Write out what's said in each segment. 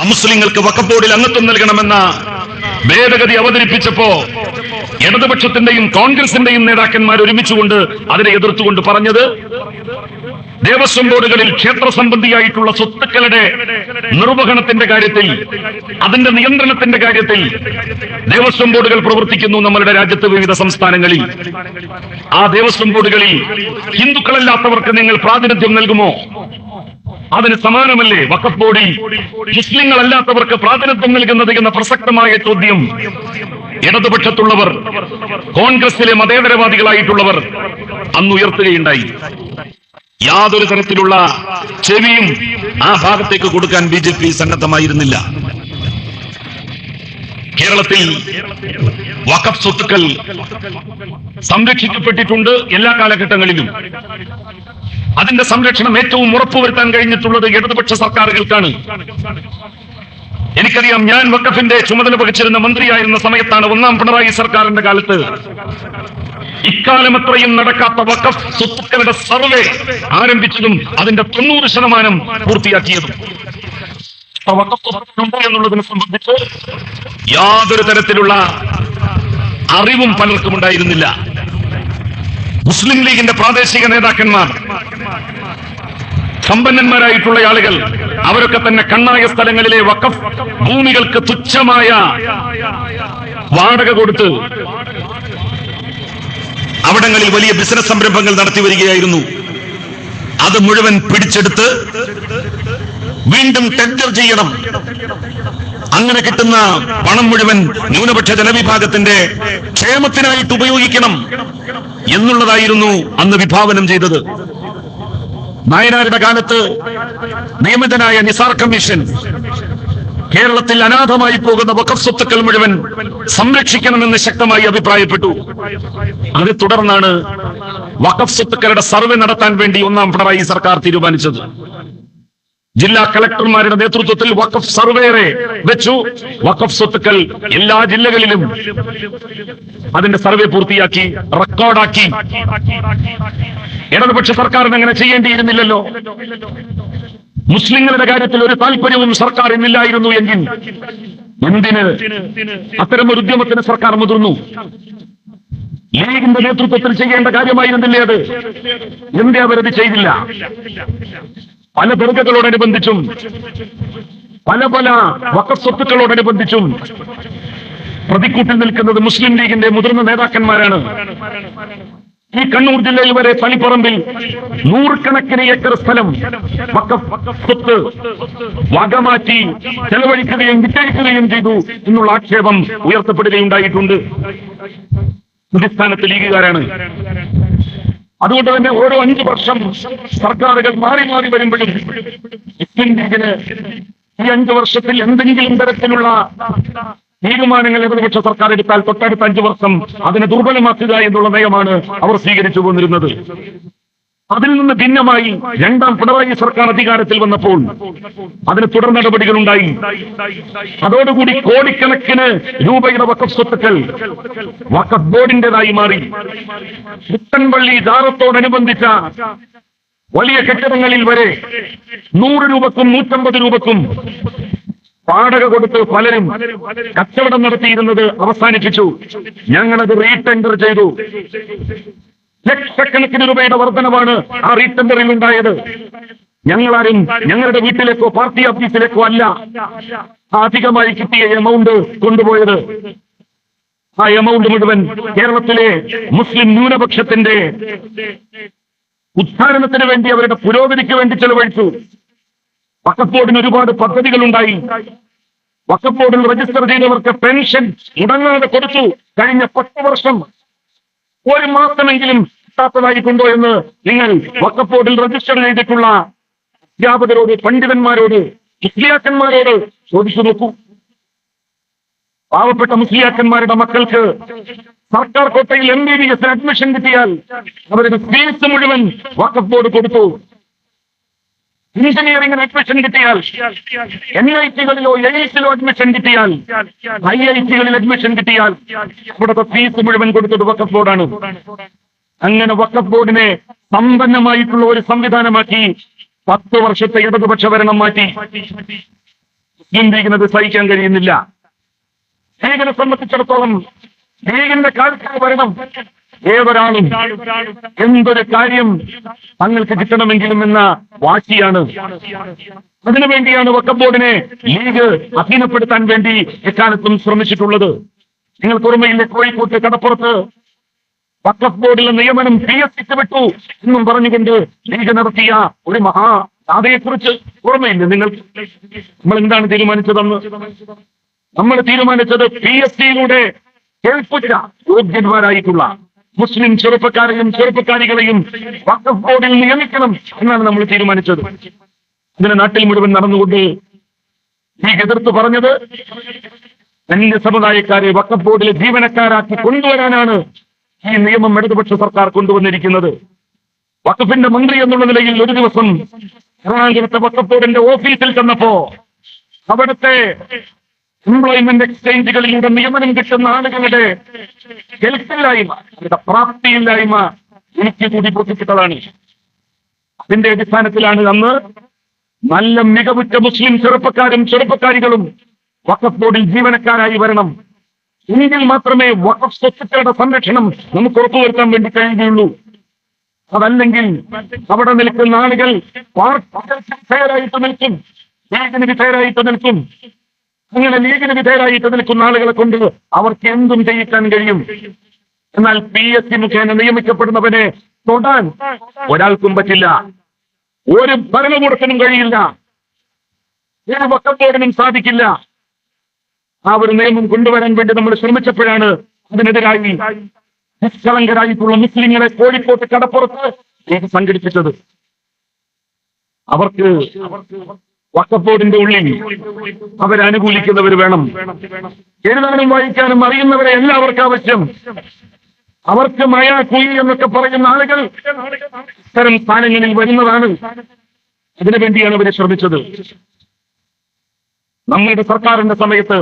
അമുസ്ലിങ്ങൾക്ക് വഖഫ് ബോർഡിൽ അംഗത്വം നൽകണമെന്ന ഭേദഗതി അവതരിപ്പിച്ചപ്പോ ഇടതുപക്ഷത്തിന്റെയും കോൺഗ്രസിന്റെയും നേതാക്കന്മാർ ഒരുമിച്ചുകൊണ്ട് അതിനെ എതിർത്തുകൊണ്ട് പറഞ്ഞത്, ദേവസ്വം ബോർഡുകളിൽ ക്ഷേത്ര സംബന്ധിയായിട്ടുള്ള സ്വത്തുക്കളുടെ നിർവഹണത്തിന്റെ കാര്യത്തിൽ, അതിന്റെ നിയന്ത്രണത്തിന്റെ കാര്യത്തിൽ ദേവസ്വം ബോർഡുകൾ പ്രവർത്തിക്കുന്നു നമ്മളുടെ രാജ്യത്ത് വിവിധ സംസ്ഥാനങ്ങളിൽ. ആ ദേവസ്വം ബോർഡുകളിൽ ഹിന്ദുക്കളല്ലാത്തവർക്ക് നിങ്ങൾ പ്രാതിനിധ്യം നൽകുമോ? അതിന് സമാനമല്ലേ വഖഫ് ബോർഡിൽ മുസ്ലിങ്ങളല്ലാത്തവർക്ക് പ്രാതിനിധ്യം നൽകുന്നത് എന്ന പ്രസക്തമായ ചോദ്യം ഇടതുപക്ഷത്തുള്ളവർ, കോൺഗ്രസിലെ മതേതരവാദികളായിട്ടുള്ളവർ അന്ന് ഉയർത്തുകയുണ്ടായി. യാതൊരു തരത്തിലുള്ള ചെവിയും ആ ഭാഗത്തേക്ക് കൊടുക്കാൻ BJP സന്നദ്ധമായിരുന്നില്ല. കേരളത്തിൽ വഖഫ് സ്വത്തുക്കൾ സംരക്ഷിക്കപ്പെട്ടിട്ടുണ്ട് എല്ലാ കാലഘട്ടങ്ങളിലും. അതിന്റെ സംരക്ഷണം ഏറ്റവും ഉറപ്പുവരുത്താൻ കഴിഞ്ഞിട്ടുള്ളത് ഇടതുപക്ഷ സർക്കാരുകൾക്കാണ്. എനിക്കറിയാം, ഞാൻ വഖഫിന്റെ ചുമതല വഹിച്ചിരുന്ന മന്ത്രിയായിരുന്ന സമയത്താണ് ഒന്നാം പിണറായി സർക്കാരിന്റെ കാലത്ത് ഇക്കാലമത്രയും നടക്കാത്ത വഖഫ് സ്വത്തുക്കളുടെ സർവേ ആരംഭിച്ചതും അതിന്റെ 90% പൂർത്തിയാക്കിയതും. വഖഫ് സ്വത്തുക്കളുണ്ടോ എന്നുള്ളതിനെ സംബന്ധിച്ച് യാതൊരു തരത്തിലുള്ള അറിവും പലർക്കും ഉണ്ടായിരുന്നില്ല. മുസ്ലിം ലീഗിന്റെ പ്രാദേശിക നേതാക്കന്മാർ, സമ്പന്നന്മാരായിട്ടുള്ള ആളുകൾ, അവരൊക്കെ തന്നെ കണ്ണായ സ്ഥലങ്ങളിലെ വഖഫ് ഭൂമികൾക്ക് തുച്ഛമായ വാടക കൊടുത്ത് അവിടങ്ങളിൽ വലിയ ബിസിനസ് സംരംഭങ്ങൾ നടത്തി വരികയായിരുന്നു. അത് മുഴുവൻ പിടിച്ചെടുത്ത് വീണ്ടും ടെൻഡർ ചെയ്യണം, അങ്ങനെ കിട്ടുന്ന പണം മുഴുവൻ ന്യൂനപക്ഷ ജനവിഭാഗത്തിന്റെ ക്ഷേമത്തിനായിട്ട് ഉപയോഗിക്കണം എന്നുള്ളതായിരുന്നു അന്ന് വിഭാവനം ചെയ്തത്. നായനാരുടെ കാലത്ത് നിയമിതനായ നിസാർ കമ്മീഷൻ കേരളത്തിൽ അനാഥമായി പോകുന്ന വഖഫ് സ്വത്തുക്കൾ മുഴുവൻ സംരക്ഷിക്കണമെന്ന് ശക്തമായി അഭിപ്രായപ്പെട്ടു. അത് തുടർന്നാണ് വഖഫ് സ്വത്തുക്കളുടെ സർവേ നടത്താൻ വേണ്ടി ഒന്നാം പിണറായി സർക്കാർ തീരുമാനിച്ചത്. ജില്ലാ കളക്ടർമാരുടെ നേതൃത്വത്തിൽ വഖഫ് സർവേറെ വെച്ചു. വഖഫ് സ്വത്തുക്കൾ എല്ലാ ജില്ലകളിലും അതിന്റെ സർവേ പൂർത്തിയാക്കി, റെക്കോർഡാക്കി. ഇടതുപക്ഷ സർക്കാരിന് അങ്ങനെ ചെയ്യേണ്ടിയിരുന്നില്ലല്ലോ. മുസ്ലിങ്ങളുടെ കാര്യത്തിൽ ഒരു താല്പര്യവും സർക്കാർ ഇന്നില്ലായിരുന്നു എങ്കിൽ എന്തിന് അത്തരമൊരു ഉദ്യമത്തിന് സർക്കാർ മുതിർന്നു? ലീഗിന്റെ നേതൃത്വത്തിൽ ചെയ്യേണ്ട കാര്യമായിരുന്നില്ലേ അത്? എന്തേ അവരത് ചെയ്തില്ല? പല ദർഗകളോടനുബന്ധിച്ചും പല വഖഫ് സ്വത്തുക്കളോടനുബന്ധിച്ചും പ്രതിക്കൂട്ടിൽ നിൽക്കുന്നത് മുസ്ലിം ലീഗിന്റെ മുതിർന്ന നേതാക്കന്മാരാണ്. ഈ കണ്ണൂർ ജില്ലയിൽ വരെ തളിപ്പറമ്പിൽ 100 കണക്കിന് ഏക്കർ സ്ഥലം വഖഫ് സ്വത്ത് വകമാറ്റി ചെലവഴിക്കുകയും വിറ്റഴിക്കുകയും ചെയ്തു എന്നുള്ള ആക്ഷേപം ഉയർത്തപ്പെടുകയുണ്ടായിട്ടുണ്ട്. സംസ്ഥാനത്ത് ലീഗുകാരാണ്. അതുകൊണ്ട് തന്നെ ഓരോ 5 വർഷം സർക്കാരുകൾ മാറി മാറി വരുമ്പോഴും മുസ്ലിം ലീഗിന് ഈ 5 വർഷത്തിൽ എന്തെങ്കിലും തരത്തിലുള്ള തീരുമാനങ്ങൾ ഇടതുപക്ഷ സർക്കാർ എടുത്താൽ തൊട്ടടുത്ത 5 വർഷം അതിനെ ദുർബലമാക്കുക എന്നുള്ള നയമാണ് അവർ സ്വീകരിച്ചു പോന്നിരുന്നത്. അതിൽ നിന്ന് ഭിന്നമായി രണ്ടാം പിണറായി സർക്കാർ അധികാരത്തിൽ വന്നപ്പോൾ അതിന് തുടർ നടപടികളുണ്ടായി. അതോടുകൂടി കോടിക്കണക്കിന് രൂപയുടെ വഖഫ് സ്വത്തുക്കൾ വഖഫ് ബോർഡിന്റേതായി മാറി. പുത്തൻപള്ളി ജാറത്തോടനുബന്ധിച്ച വലിയ കെട്ടിടങ്ങളിൽ വരെ 100 രൂപക്കും 150 രൂപക്കും വാടക കൊടുത്ത് പലരും കച്ചവടം നടത്തിയിരുന്നത് അവസാനിപ്പിച്ചു. ഞങ്ങളത് റീടെൻഡർ ചെയ്തു. ലക്ഷക്കണക്കിന് രൂപയുടെ വർധനവാണ് ആ റീടെൻഡറിൽ ഉണ്ടായത്. ഞങ്ങളാരും ഞങ്ങളുടെ വീട്ടിലേക്കോ പാർട്ടി ഓഫീസിലേക്കോ അല്ല അധികമായി കിട്ടിയ എമൗണ്ട് കൊണ്ടുപോയത്. ആ എമൗണ്ട് മുഴുവൻ കേരളത്തിലെ മുസ്ലിം ന്യൂനപക്ഷത്തിന്റെ ഉദ്ധാരണത്തിന് വേണ്ടി, അവരുടെ പുരോഗതിക്ക് വേണ്ടി ചെലവഴിച്ചു. വഖഫ് ബോർഡിന് ഒരുപാട് പദ്ധതികളുണ്ടായി. വഖഫ് ബോർഡിൽ രജിസ്റ്റർ ചെയ്തവർക്ക് പെൻഷൻ മുടങ്ങാതെ കൊടുത്തു. കഴിഞ്ഞ 10 വർഷം 1 മാസമെങ്കിലും കിട്ടാത്തതായിട്ടുണ്ടോ എന്ന് നിങ്ങൾ വഖഫ് ബോർഡിൽ രജിസ്റ്റർ ചെയ്തിട്ടുള്ള അധ്യാപകരോട്, പണ്ഡിതന്മാരോട്, മുസ്ലിയാക്കന്മാരോട് ചോദിച്ചു നോക്കൂ. പാവപ്പെട്ട മുസ്ലിയാക്കന്മാരുടെ മക്കൾക്ക് സർക്കാർ കോട്ടയിൽ MBBS അഡ്മിഷൻ കിട്ടിയാൽ അവരുടെ ഫീസ് മുഴുവൻ വഖഫ് ബോർഡ് കൊടുത്തു. എഞ്ചിനീയറിംഗിന് അഡ്മിഷൻ കിട്ടിയാൽ, NIT-കളിലോ AIT-യിലോ അഡ്മിഷൻ കിട്ടിയാൽ, IIT-കളിൽ അഡ്മിഷൻ കിട്ടിയാൽ അവിടുത്തെ ഫീസ് മുഴുവൻ കൊടുത്തത് വഖഫ് ബോർഡാണ്. അങ്ങനെ വഖഫ് ബോർഡിനെ സമ്പന്നമായിട്ടുള്ള ഒരു സംവിധാനമാക്കി 10 വർഷത്തെ ഇടതുപക്ഷ ഭരണം മാറ്റി. മുസ്ലിം ലീഗിനത് സഹിക്കാൻ കഴിയുന്നില്ല. ലീഗിനെ സംബന്ധിച്ചിടത്തോളം ലീഗിന്റെ കാലത്ത് വരണം ഏതൊരാളും എന്തൊരു കാര്യം തങ്ങൾക്ക് കിട്ടണമെങ്കിലും എന്ന വാശിയാണ്. അതിനുവേണ്ടിയാണ് വഖഫ് ബോർഡിനെ ലീഗ് അധീനപ്പെടുത്താൻ വേണ്ടി എക്കാലത്തും ശ്രമിച്ചിട്ടുള്ളത്. നിങ്ങൾക്ക് ഓർമ്മയില്ലേ, കോഴിക്കോട്ട് കടപ്പുറത്ത് വഖഫ് ബോർഡിലെ നിയമനം PSC വിട്ടു എന്നും പറഞ്ഞുകൊണ്ട് ലീഗ് നടത്തിയ ഒരു മഹാകഥയെക്കുറിച്ച് ഓർമ്മയില്ല നിങ്ങൾക്ക്? നമ്മൾ എന്താണ് തീരുമാനിച്ചതെന്ന്? നമ്മൾ തീരുമാനിച്ചത് PSCയിലൂടെ കേൾപ്പിച്ച യോഗ്യന്മാരായിട്ടുള്ള മുസ്ലിം ചെറുപ്പക്കാരികളെയും വഖഫ് ബോർഡിൽ നിയമിക്കണം എന്നാണ് നമ്മൾ തീരുമാനിച്ചത്. ഇതിന് നാട്ടിൽ മുഴുവൻ നടന്നുകൊണ്ട് ലീഗ് എതിർത്ത് പറഞ്ഞത് അന്യ സമുദായക്കാരെ വഖഫ് ബോർഡിലെ ജീവനക്കാരാക്കി കൊണ്ടുവരാനാണ് ഈ നിയമം ഇടതുപക്ഷ സർക്കാർ കൊണ്ടുവന്നിരിക്കുന്നത്. വഖഫിന്റെ മന്ത്രി എന്നുള്ള നിലയിൽ ഒരു ദിവസം എറണാകുളത്തെ വഖഫ് ബോർഡിന്റെ ഓഫീസിൽ ചെന്നപ്പോ അവിടുത്തെ എംപ്ലോയ്മെന്റ് എക്സ്ചേഞ്ചുകളിലൂടെ നിയമനം കിട്ടുന്ന ആളുകളുടെ കെൽപ്പില്ലായ്മ, അവരുടെ പ്രാപ്തിയില്ലായ്മ എനിക്ക് കൂടി ബോധിപ്പിച്ചതാണ്. അതിന്റെ അടിസ്ഥാനത്തിലാണ് അന്ന് നല്ല മികവുറ്റ മുസ്ലിം ചെറുപ്പക്കാരികളും വഖഫ് ബോർഡിൽ ജീവനക്കാരായി വരണം. എങ്കിൽ മാത്രമേ വഖഫ് സ്വത്തുക്കളുടെ സംരക്ഷണം നമുക്ക് ഉറപ്പുവരുത്താൻ വേണ്ടി കഴിയുകയുള്ളൂ. അതല്ലെങ്കിൽ അവിടെ നിൽക്കുന്ന ആളുകൾ വിധേയരായിട്ട് നിൽക്കും, ലീഗിന് വിധേയരായിട്ട് നിൽക്കും. അങ്ങനെ ലീഗിന് വിധേയരായിട്ട് നിൽക്കുന്ന ആളുകളെ കൊണ്ട് അവർക്ക് എന്തും ചെയ്യിക്കാൻ കഴിയും. എന്നാൽ PSC മുഖേന നിയമിക്കപ്പെടുന്നവനെ തൊടാൻ ഒരാൾക്കും പറ്റില്ല, ഒരു ഭരണകൂടത്തിനും കഴിയില്ല, ഒരു വഖഫ് ബോർഡിനും സാധിക്കില്ല. ആ ഒരു നിയമം കൊണ്ടുവരാൻ വേണ്ടി നമ്മൾ ശ്രമിച്ചപ്പോഴാണ് അതിനെതിരായി നിഷ്കളങ്കരായിട്ടുള്ള മുസ്ലിങ്ങളെ കോഴിക്കോട്ട് കടപ്പുറത്ത് ലീഗ് സംഘടിപ്പിച്ചത്. അവർക്ക് വഖഫ് ബോർഡിന്റെ ഉള്ളിൽ അവരനുകൂലിക്കുന്നവർ വേണം. എഴുതാനും വായിക്കാനും അറിയുന്നവരെ എല്ലാവർക്കും ആവശ്യം. അവർക്ക് മയ കുയി എന്നൊക്കെ പറയുന്ന ആളുകൾ ഇത്തരം സ്ഥാനങ്ങളിൽ വരുന്നതാണ്. അതിനുവേണ്ടിയാണ് അവരെ ശ്രമിച്ചത്. നമ്മളുടെ സർക്കാരിന്റെ സമയത്ത്,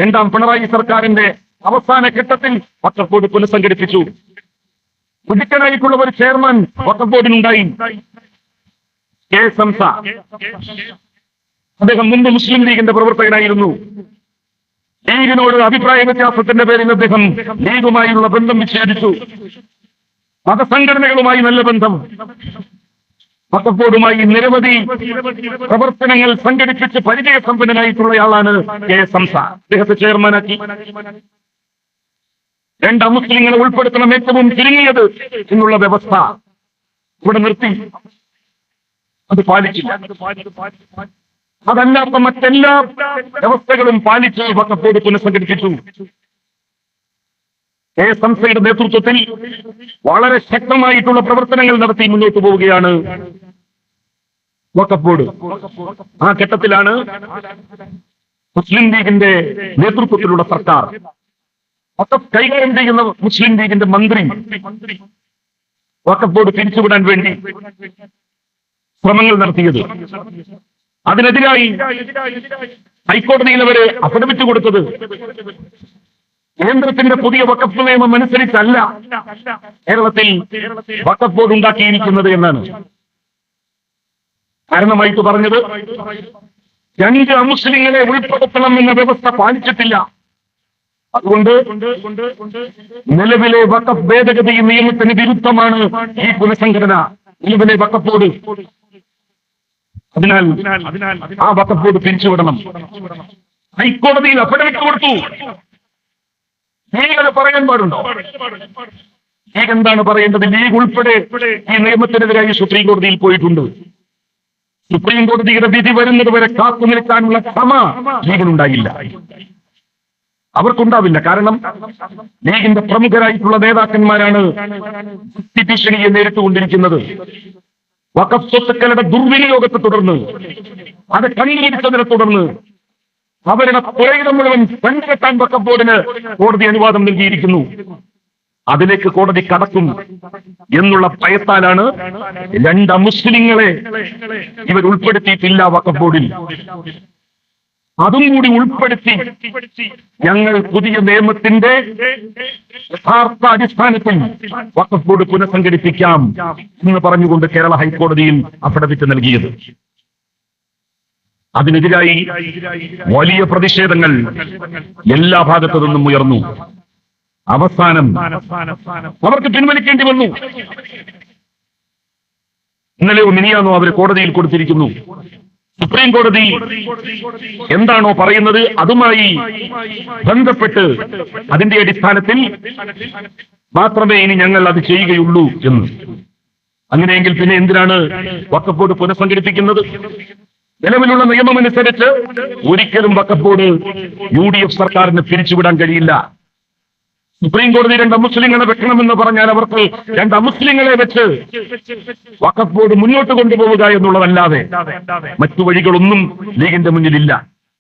രണ്ടാം പിണറായി സർക്കാരിന്റെ അവസാന ഘട്ടത്തിൽ വഖഫ് ബോർഡ് പുനഃസംഘടിപ്പിച്ചു. പുതുക്കനായിട്ടുള്ള ഒരു ചെയർമാൻ വഖഫ് ബോർഡിനുണ്ടായി, K. സംസ. അദ്ദേഹം മുമ്പ് മുസ്ലിം ലീഗിന്റെ പ്രവർത്തകനായിരുന്നു. ലീഗിനോട് അഭിപ്രായ വ്യത്യാസത്തിന്റെ പേരിൽ അദ്ദേഹം ലീഗുമായുള്ള ബന്ധം വിച്ഛേദിച്ചു. മതസംഘടനകളുമായി നല്ല ബന്ധം. വഖഫ് ബോർഡുമായി നിരവധി പ്രവർത്തനങ്ങൾ സംഘടിപ്പിച്ച് പരിചയസമ്പന്നനായിട്ടുള്ളയാളാണ് K. സംസ. അദ്ദേഹത്തെ ചെയർമാനാക്കി. രണ്ട് അമുസ്ലിങ്ങളെ ഉൾപ്പെടുത്തണം, ഏറ്റവും ചുരുങ്ങിയത് എന്നുള്ള വ്യവസ്ഥ ഇവിടെ നിർത്തി. അത് പാലിച്ചില്ല. അതല്ലാത്ത മറ്റെല്ലാ വ്യവസ്ഥകളും പാലിച്ച് വഖഫ് ബോർഡ് പുനഃസംഘടിപ്പിച്ചു. K. സംസയുടെ നേതൃത്വത്തിൽ വളരെ ശക്തമായിട്ടുള്ള പ്രവർത്തനങ്ങൾ നടത്തി മുന്നോട്ട് പോവുകയാണ് വഖഫ് ബോർഡ്. ആ ഘട്ടത്തിലാണ് മുസ്ലിം ലീഗിന്റെ നേതൃത്വത്തിലുള്ള സർക്കാർ, വഖഫ് കൈകാര്യം ചെയ്യുന്ന മുസ്ലിം ലീഗിന്റെ മന്ത്രി വഖഫ് ബോർഡ് പിരിച്ചുവിടാൻ വേണ്ടി ശ്രമങ്ങൾ നടത്തിയത്. അതിനെതിരായി ഹൈക്കോടതിയിൽ അവര് അഫിഡവിറ്റ് കൊടുത്തത് കേന്ദ്രത്തിന്റെ പുതിയ വഖഫ് നിയമം അനുസരിച്ചല്ല കേരളത്തിൽ വഖഫ് ബോർഡ് ഉണ്ടാക്കിയിരിക്കുന്നത് എന്നാണ്. കാരണമായിട്ട് പറഞ്ഞത്, രണ്ട് അമുസ്ലിങ്ങളെ ഉൾപ്പെടുത്തണം എന്ന വ്യവസ്ഥ പാലിച്ചിട്ടില്ല. അതുകൊണ്ട് നിലവിലെ വഖഫ് ഭേദഗതി നിയമത്തിന് വിരുദ്ധമാണ് ഈ പുനഃസംഘടന, നിലവിലെ വഖഫ് ബോർഡ്. അതിനാൽ ആ വഖഫ് ബോർഡ് പിരിച്ചുവിടണം. ഹൈക്കോടതിയിൽ അഫിഡവിറ്റ് കൊടുത്തു. ലീഗ് പറയാൻ പാടുണ്ടോ? ലീഗ് എന്താണ് പറയേണ്ടത്? ലീഗ് ഉൾപ്പെടെ ഈ നിയമത്തിനെതിരായി സുപ്രീം കോടതിയിൽ പോയിട്ടുണ്ട്. സുപ്രീം കോടതിയുടെ വിധി വരുന്നത് വരെ കാത്തു നിൽക്കാനുള്ള ക്ഷമ ലീഗിനുണ്ടായില്ല, അവർക്കുണ്ടാവില്ല. കാരണം ലീഗിന്റെ പ്രമുഖരായിട്ടുള്ള നേതാക്കന്മാരാണ് ഭീഷണിയെ നേരിട്ടുകൊണ്ടിരിക്കുന്നത്. വഖഫ് സ്വത്തുക്കളുടെ ദുർവിനിയോഗത്തെ തുടർന്ന്, അത് കണ്ടുപിടിച്ചതിനെ തുടർന്ന് അവരുടെ പുരയിടം മുഴുവൻ കണ്ടുകെട്ടാൻ വഖഫ് ബോർഡിന് കോടതി അനുവാദം നൽകിയിരിക്കുന്നു. അതിലേക്ക് കോടതി കടക്കും എന്നുള്ള ഭയത്താലാണ് രണ്ട് മുസ്ലിങ്ങളെ ഇവർ ഉൾപ്പെടുത്തിയിട്ടില്ല വഖഫ് ബോർഡിൽ. അതും കൂടി ഉൾപ്പെടുത്തി ഞങ്ങൾ പുതിയ നിയമത്തിന്റെ യഥാർത്ഥ അടിസ്ഥാനത്തിൽ വഖഫ് ബോർഡ് പുനഃസംഘടിപ്പിക്കാം എന്ന് പറഞ്ഞുകൊണ്ട് കേരള ഹൈക്കോടതിയിൽ അഫിഡവിറ്റ് നൽകിയത്. അതിനെതിരായി വലിയ പ്രതിഷേധങ്ങൾ എല്ലാ ഭാഗത്തു നിന്നും ഉയർന്നു. അവസാനം അവർക്ക് പിൻവലിക്കേണ്ടി വന്നു. ഇന്നലെയോ മിനിയാന്നോ അവർ കോടതിയിൽ കൊടുത്തിരിക്കുന്നു. സുപ്രീം കോടതി എന്താണോ പറയുന്നത് അതുമായി ബന്ധപ്പെട്ട് അതിന്റെ അടിസ്ഥാനത്തിൽ മാത്രമേ ഇനി ഞങ്ങൾ അത് ചെയ്യുകയുള്ളൂ എന്ന്. അങ്ങനെയെങ്കിൽ പിന്നെ എന്തിനാണ് വഖഫ് ബോർഡ് പുനഃസംഘടിപ്പിക്കുന്നത്? നിലവിലുള്ള നിയമമനുസരിച്ച് ഒരിക്കലും വഖഫ് ബോർഡ് UDF സർക്കാരിന് പിരിച്ചുവിടാൻ കഴിയില്ല. സുപ്രീം കോടതി 2 മുസ്ലിങ്ങളെ വെക്കണമെന്ന് പറഞ്ഞാൽ അവർക്ക് 2 മുസ്ലിങ്ങളെ വെച്ച് വഖഫ് ബോർഡ് മുന്നോട്ട് കൊണ്ടുപോവുക എന്നുള്ളതല്ലാതെ മറ്റു വഴികളൊന്നും ലീഗിന്റെ മുന്നിലില്ല.